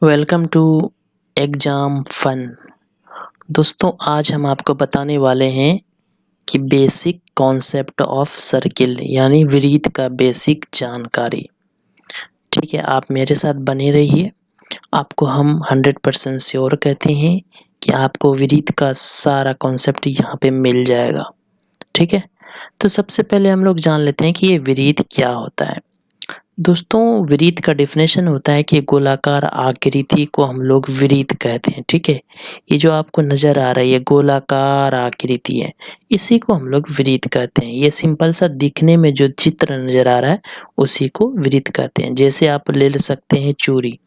Welcome to exam fun. दोस्तों आज हम आपको बताने वाले हैं कि बेसिक कॉन्सेप्ट ऑफ सर्किल यानी वृत्त का बेसिक जानकारी। ठीक है, आप मेरे साथ बने रहिए। आपको हम 100% श्योर कहते हैं कि आपको वृत्त का सारा कॉन्सेप्ट यहाँ पे मिल जाएगा। ठीक है, तो सबसे पहले हम लोग जान लेते हैं कि ये वृत्त क्या होता है। दोस्तों वृत्त का डेफिनेशन होता है कि गोलाकार आकृति को हम लोग वृत्त कहते हैं। ठीक है, ये जो आपको नज़र आ रहा है ये गोलाकार आकृति है, इसी को हम लोग वृत्त कहते हैं। ये सिंपल सा दिखने में जो चित्र नज़र आ रहा है उसी को वृत्त कहते हैं। जैसे आप ले सकते हैं चूड़ी,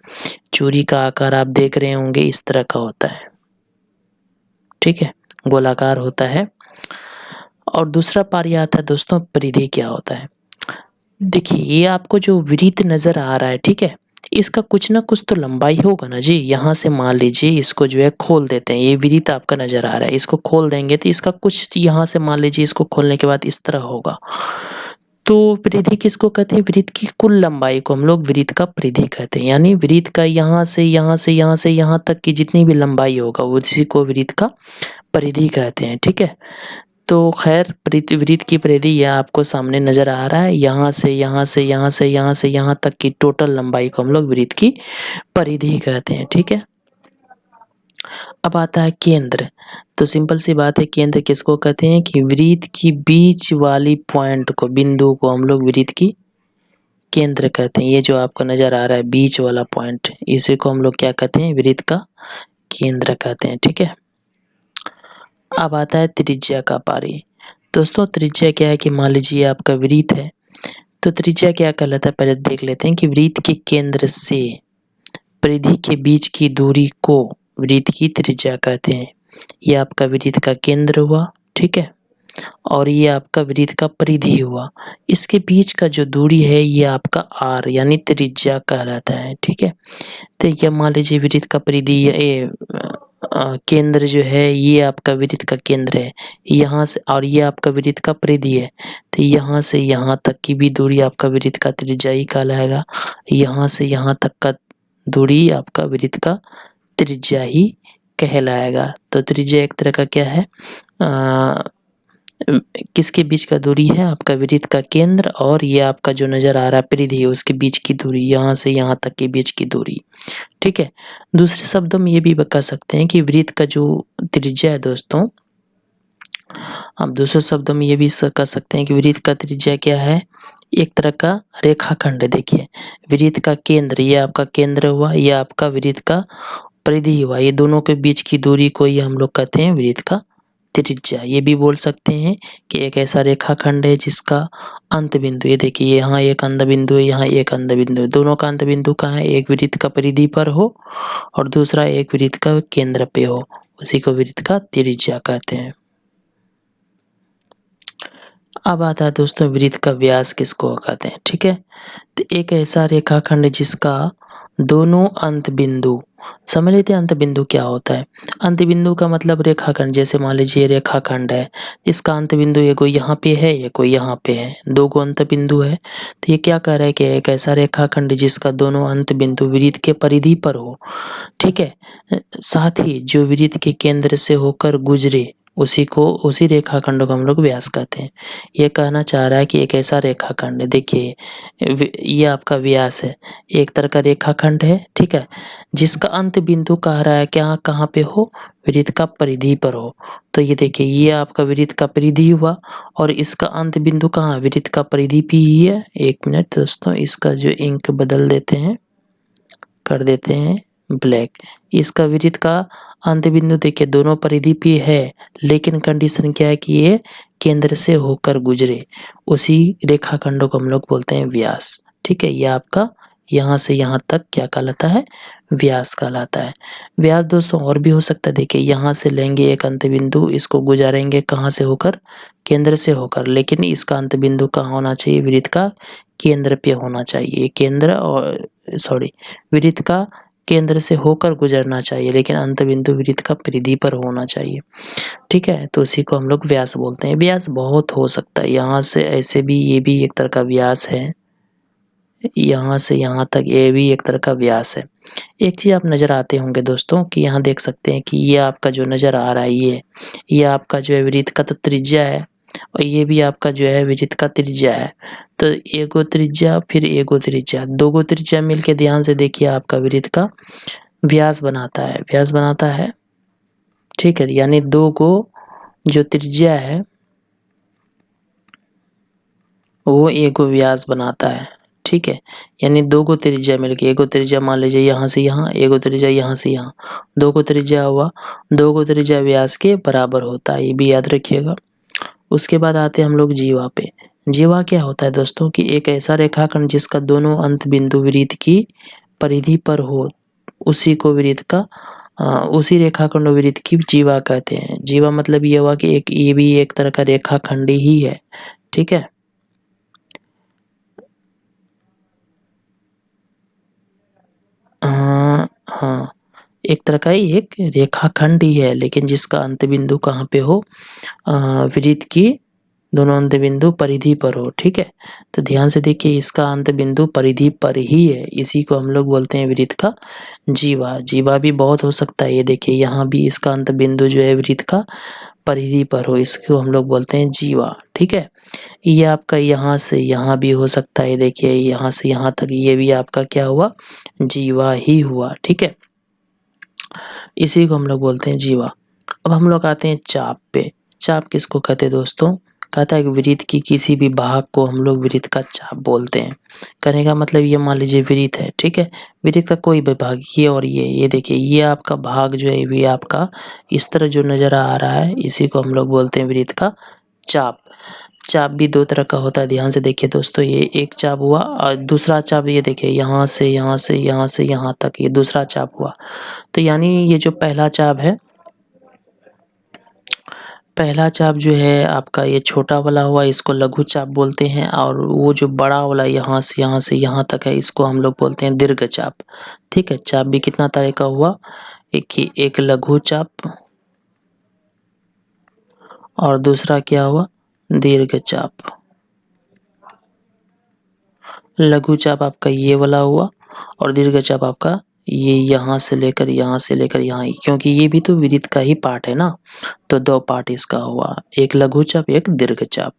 चूड़ी का आकार आप देख रहे होंगे इस तरह का होता है। ठीक है, गोलाकार होता है। और दूसरा पार्ट आता है दोस्तों परिधि क्या होता है। देखिए ये आपको जो वृत्त नज़र आ रहा है, ठीक है, इसका कुछ ना कुछ तो लंबाई होगा ना जी। यहाँ से मान लीजिए इसको जो है खोल देते हैं, ये वृत्त आपका नज़र आ रहा है, इसको खोल देंगे तो इसका कुछ यहाँ से मान लीजिए इसको खोलने के बाद इस तरह होगा। तो परिधि किसको कहते हैं? वृत्त की कुल लंबाई को हम लोग वृत्त का परिधि कहते हैं। यानी वृत्त का यहाँ से यहाँ से यहाँ से यहाँ तक की जितनी भी लंबाई होगा उसी को वृत्त का परिधि कहते हैं। ठीक है, तो खैर वृत्त की परिधि यह आपको सामने नज़र आ रहा है। यहाँ से यहाँ से यहाँ से यहाँ से यहाँ तक की टोटल लंबाई को हम लोग वृत्त की परिधि कहते हैं। ठीक है, अब आता है केंद्र। तो सिंपल सी बात है, केंद्र किसको कहते हैं कि वृत्त की बीच वाली पॉइंट को, बिंदु को हम लोग वृत्त की केंद्र कहते हैं। ये जो आपको नज़र आ रहा है बीच वाला पॉइंट, इसी को हम लोग क्या कहते हैं? वृत्त का केंद्र कहते हैं। ठीक है, अब आता है त्रिज्या का पारी। दोस्तों त्रिज्या क्या है कि मान लीजिए आपका वृत्त है, तो त्रिज्या क्या कहलाता है पहले देख लेते हैं कि वृत्त के केंद्र से परिधि के बीच की दूरी को वृत्त की त्रिज्या कहते हैं। ये आपका वृत्त का केंद्र हुआ, ठीक है, और ये आपका वृत्त का परिधि हुआ। इसके बीच का जो दूरी है ये आपका आर यानी त्रिज्या कहलाता है। ठीक है, तो ये मान लीजिए वृत्त का परिधि ये केंद्र जो है ये आपका वृत्त का केंद्र है यहाँ से, और ये आपका वृत्त का परिधि है। तो यहाँ से यहाँ तक की भी दूरी आपका वृत्त का त्रिज्या ही कहलाएगा। यहाँ से यहाँ तक का दूरी आपका वृत्त का त्रिज्या ही कहलाएगा। तो त्रिज्या एक तरह का क्या है, किसके बीच का दूरी है? आपका वृत्त का केंद्र और ये आपका जो नज़र आ रहा है परिधि है उसके बीच की दूरी, यहाँ से यहाँ तक के बीच की दूरी। ठीक है, दूसरे शब्दों में ये भी कह सकते हैं कि वृत्त का जो त्रिज्या है दोस्तों, अब दूसरे शब्दों में ये भी कह सकते हैं कि वृत्त का त्रिज्या क्या है? एक तरह का रेखाखंड। देखिए वृत्त का केंद्र ये आपका केंद्र हुआ, ये आपका वृत्त का परिधि हुआ, ये दोनों के बीच की दूरी को ये हम लोग कहते हैं वृत्त का त्रिज्या। ये भी बोल सकते हैं कि एक ऐसा रेखाखंड है जिसका अंत बिंदु, ये देखिए यहाँ एक अंत बिंदु है, यहाँ एक अंत बिंदु है, दोनों का अंत बिंदु कहाँ है? एक वृत्त का परिधि पर हो और दूसरा एक वृत्त का केंद्र पे हो, उसी को वृत्त का त्रिज्या कहते हैं। अब आता है दोस्तों वृत्त का व्यास किसको कहते हैं। ठीक है, तो एक ऐसा रेखाखंड जिसका दोनों अंत बिंदु, समझ लेते हैं अंत बिंदु क्या होता है। अंत बिंदु का मतलब रेखाखंड, जैसे मान लीजिए रेखाखंड है, इसका अंत बिंदु ये कोई यहाँ पे है, ये कोई यहाँ पे है, दो गो अंत बिंदु है। तो ये क्या कह रहा है कि एक ऐसा रेखाखंड जिसका दोनों अंत बिंदु वृत्त के परिधि पर हो, ठीक है, साथ ही जो वृत्त के केंद्र से होकर गुजरे उसी रेखाखंड को हम लोग व्यास कहते हैं। ये कहना चाह रहा है कि एक ऐसा रेखाखंड है, देखिए ये आपका व्यास है, एक तरह का रेखाखंड है, ठीक है, जिसका अंत बिंदु कह रहा है क्या कहाँ पे हो? वृत्त का परिधि पर हो। तो ये देखिए ये आपका वृत्त का परिधि हुआ और इसका अंत बिंदु कहाँ? वृत्त का परिधि भी ही है। एक मिनट दोस्तों, इसका जो इंक बदल देते हैं, कर देते हैं ब्लैक। इसका वृत्त का अंत बिंदु देखिए दोनों परिधि पे है, लेकिन कंडीशन क्या है कि ये केंद्र से होकर गुजरे, उसी रेखाखंड को हम लोग बोलते हैं व्यास। ठीक है, ये आपका यहाँ से यहाँ तक क्या कहलाता है? व्यास कहलाता है। व्यास दोस्तों और भी हो सकता है, देखिए यहाँ से लेंगे एक अंत बिंदु, इसको गुजारेंगे कहाँ से होकर? केंद्र से होकर, लेकिन इसका अंत बिंदु कहाँ होना चाहिए? वृत्त का केंद्र पे होना चाहिए। केंद्र और वृत्त का केंद्र से होकर गुजरना चाहिए, लेकिन अंत बिंदु वृत्त का परिधि पर होना चाहिए। ठीक है, तो उसी को हम लोग व्यास बोलते हैं। व्यास बहुत हो सकता है, यहाँ से ऐसे भी ये भी एक तरह का व्यास है, यहाँ से यहाँ तक ये भी एक तरह का व्यास है। एक चीज़ आप नज़र आते होंगे दोस्तों कि यहाँ देख सकते हैं कि ये आपका जो नज़र आ रहा है ये आपका जो है वृत्त का तो त्रिज्या है और ये भी आपका जो है वृत्त का त्रिज्या है। तो एगो त्रिज्या फिर एगो त्रिज्या, दोगो त्रिज्या मिलके ध्यान से देखिए आपका वृत्त का व्यास बनाता है, ठीक है। यानी दो गो जो त्रिज्या है वो एगो व्यास बनाता है, ठीक है। यानी दो गो त्रिज्या मिलके, एगो त्रिज्या मान लीजिए यहाँ से यहाँ, एगो त्रिज्या यहाँ से यहाँ, दो गो त्रिज्या हुआ, दो गो त्रिज्या व्यास के बराबर होता है, ये भी याद रखिएगा। उसके बाद आते हैं हम लोग जीवा पे। जीवा क्या होता है दोस्तों कि एक ऐसा रेखाखंड जिसका दोनों अंत बिंदु वृत्त की परिधि पर हो, उसी को वृत्त का उसी रेखाखंड वृत्त की जीवा कहते हैं। जीवा मतलब ये हुआ कि ये भी एक तरह का रेखाखंड ही है, ठीक है। हाँ, एक तरह का ही एक रेखाखंड ही है, लेकिन जिसका अंत बिंदु कहाँ पे हो, वृत्त की दोनों अंत बिंदु परिधि पर हो, ठीक है। तो ध्यान से देखिए इसका अंत बिंदु परिधि पर ही है, इसी को हम लोग बोलते हैं वृत्त का जीवा। जीवा भी बहुत हो सकता है, ये देखिए यहाँ भी इसका अंत बिंदु जो है वृत्त का परिधि पर हो, इसको हम लोग बोलते हैं जीवा, ठीक है। ये आपका यहाँ से यहाँ भी हो सकता है, देखिए यहाँ से यहाँ तक ये भी आपका क्या हुआ, जीवा ही हुआ, ठीक है। इसी को हम लोग बोलते हैं जीवा। अब हम लोग आते हैं चाप पे। चाप किसको कहते हैं दोस्तों, कहता है कि वृत्त की किसी भी भाग को हम लोग वृत्त का चाप बोलते हैं। कहने का मतलब ये मान लीजिए वृत्त है, ठीक है, वृत्त का कोई भी भाग, ये और ये देखिए ये आपका भाग जो है ये आपका इस तरह जो नज़र आ रहा है, इसी को हम लोग बोलते हैं वृत्त का चाप। चाप भी दो तरह का होता है, ध्यान से देखिए दोस्तों, ये एक चाप हुआ और दूसरा चाप ये देखिए यहाँ से यहाँ से यहाँ से यहाँ तक, ये दूसरा चाप हुआ। तो यानी ये जो पहला चाप है, पहला चाप जो है आपका ये छोटा वाला हुआ, इसको लघु चाप बोलते हैं, और वो जो बड़ा वाला यहाँ से यहाँ तक है, इसको हम लोग बोलते हैं दीर्घ चाप, ठीक है। चाप भी कितना तरह का हुआ, एक लघु चाप और दूसरा क्या हुआ, दीर्घ चाप। लघु चाप आपका ये वाला हुआ और दीर्घ चाप आपका ये यहाँ से लेकर यहाँ, क्योंकि ये भी तो वृत्त का ही पार्ट है ना, तो दो पार्ट इसका हुआ, एक लघु चाप एक दीर्घ चाप।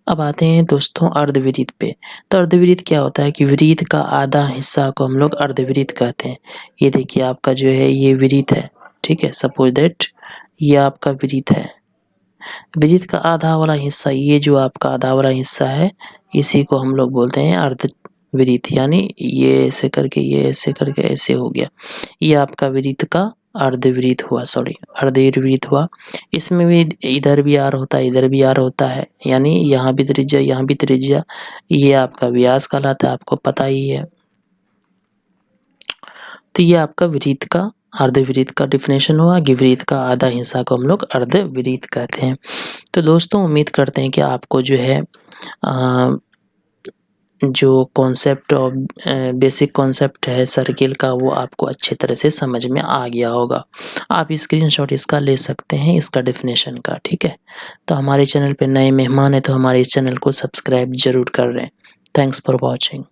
अब आते हैं दोस्तों अर्धवृत्त पे। तो अर्धवृत्त क्या होता है कि वृत्त का आधा हिस्सा को हम लोग अर्धवृत्त कहते हैं। ये देखिए आपका जो है ये वृत्त है, ठीक है, सपोज दैट ये आपका वृत्त है। वृत्त का आधा वाला हिस्सा, ये जो आपका आधा वाला हिस्सा है, इसी को हम लोग बोलते हैं अर्धवृत्त। यानी ये ऐसे करके ये ऐसे करके ऐसे हो गया, ये आपका वृत्त का अर्धवृत्त हुआ, अर्धवृत्त हुआ। इसमें भी इधर भी आर होता है, इधर भी आर होता है, यानी यहाँ भी त्रिज्या यहाँ भी त्रिज्या, ये आपका व्यास कहलाता है, आपको पता ही है। तो ये आपका वृत्त का अर्धवृत्त का डिफिनेशन हुआ कि वृत्त का आधा हिस्सा को हम लोग अर्धवृत्त कहते हैं। तो दोस्तों उम्मीद करते हैं कि आपको जो है जो कॉन्सेप्ट ऑफ बेसिक कॉन्सेप्ट है सर्किल का, वो आपको अच्छे तरह से समझ में आ गया होगा। आप स्क्रीनशॉट इसका ले सकते हैं, इसका डेफिनेशन का, ठीक है। तो हमारे चैनल पे नए मेहमान हैं तो हमारे इस चैनल को सब्सक्राइब जरूर कर लें। Thanks for watching.